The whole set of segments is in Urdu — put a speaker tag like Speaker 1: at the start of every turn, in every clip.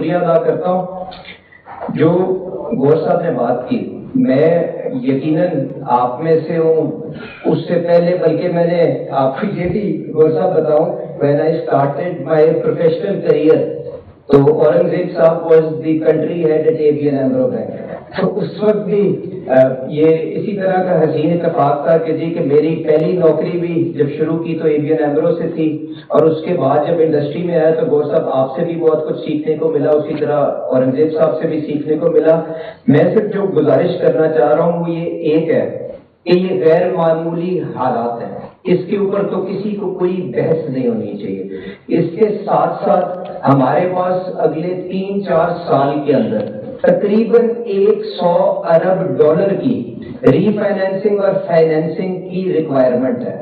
Speaker 1: شکریہ ادا کرتا ہوں جو گور صاحب نے بات کی. میں یقیناً آپ میں سے ہوں. اس سے پہلے بلکہ میں نے آپ کو یہ بھی گور صاحب بتاؤں, when I started my professional career تو اورنگزیب صاحب was the country head at ABN AMRO Bank. تو اس وقت بھی یہ اسی طرح کا حسین اتفاق تھا کہ میری پہلی نوکری بھی جب شروع کی تو ABN AMRO سے تھی, اور اس کے بعد جب انڈسٹری میں آیا تو گور صاحب آپ سے بھی بہت کچھ سیکھنے کو ملا, اسی طرح اورنگزیب صاحب سے بھی سیکھنے کو ملا. میں صرف جو گزارش کرنا چاہ رہا ہوں وہ یہ ایک ہے کہ یہ غیر معمولی حالات ہیں, اس کے اوپر تو کسی کو کوئی بحث نہیں ہونی چاہیے. اس کے ساتھ ساتھ ہمارے پاس اگلے 3-4 سال کے اندر تقریباً 100 ارب ڈالر کی ری فائنینسنگ اور فائنینسنگ کی ریکوائرمنٹ ہے.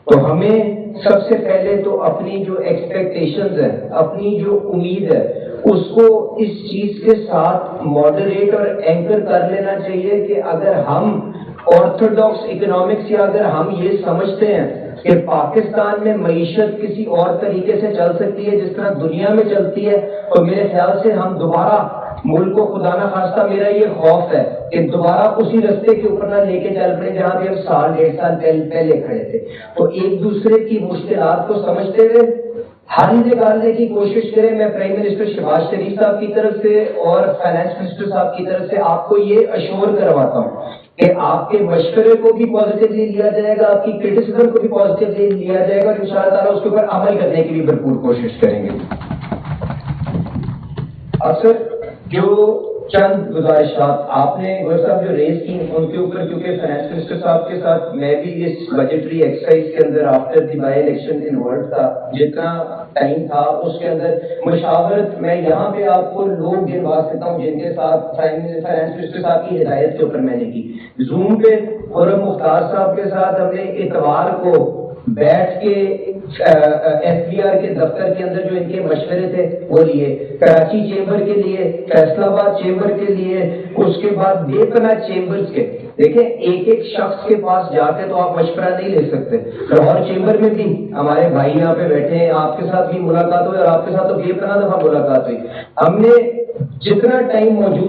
Speaker 1: تو ہمیں سب سے پہلے تو اپنی جو ایکسپیکٹیشنز ہیں, اپنی جو امید ہے, اس کو اس چیز کے ساتھ ماڈریٹ اور اینکر کر لینا چاہیے کہ اگر ہم آرتھوڈاکس اکنامکس یا اگر ہم یہ سمجھتے ہیں کہ پاکستان میں معیشت کسی اور طریقے سے چل سکتی ہے جس طرح دنیا میں چلتی ہے, تو میرے خیال سے ہم دوبارہ ملک کو خدا نہ خواستہ میرا یہ خوف ہے کہ دوبارہ اسی رستے کے اوپر نہ لے کے چل پڑے جہاں بھی ہم 1.5 سال پہلے کھڑے تھے. تو ایک دوسرے کی مشکلات کو سمجھتے ہوئے حل نکالنے کی کوشش کریں. میں پرائم منسٹر شہباز شریف صاحب کی طرف سے اور فائنانس منسٹر صاحب کی طرف سے آپ کو یہ اشور کرواتا ہوں کہ آپ کے مشورے کو بھی پازیٹیولی لیا جائے گا, آپ کی کرٹیسزم کو بھی پازیٹیولی لیا جائے گا, اور انشاءاللہ تعالیٰ اس کے اوپر عمل کرنے کی بھی بھرپور کوشش کریں گے. اکثر جو چند گزارشات آپ نے گور صاحب جو ریز کی ان کے اوپر, کیونکہ فائنانس منسٹر صاحب کے ساتھ میں بھی اس بجٹری ایکسرسائز کے اندر after the by election involved تھا, جتنا ٹائم تھا اس کے اندر مشاورت میں یہاں پہ آپ کو لوگ گنوا سکتا ہوں جن کے ساتھ فائنانس منسٹر صاحب کی ہدایت کے اوپر میں نے کی. زوم پہ خرم مختار صاحب کے ساتھ ہم نے اتوار کو بیٹھ کے ایف بی آر کے دفتر کے اندر جو ان کے مشورے تھے وہ لیے, کراچی چیمبر کے لیے, فیصل آباد چیمبر کے لیے, اس کے بعد بے پناہ چیمبرز کے. دیکھیں ایک ایک شخص کے پاس جا کے تو آپ مشورہ نہیں لے سکتے. لاہور چیمبر میں بھی ہمارے بھائی یہاں پہ بیٹھے ہیں, آپ کے ساتھ بھی ملاقات ہوئی اور آپ کے ساتھ تو بے پناہ دفعہ ملاقات ہوئی. ہم نے جتنا ٹائم موجود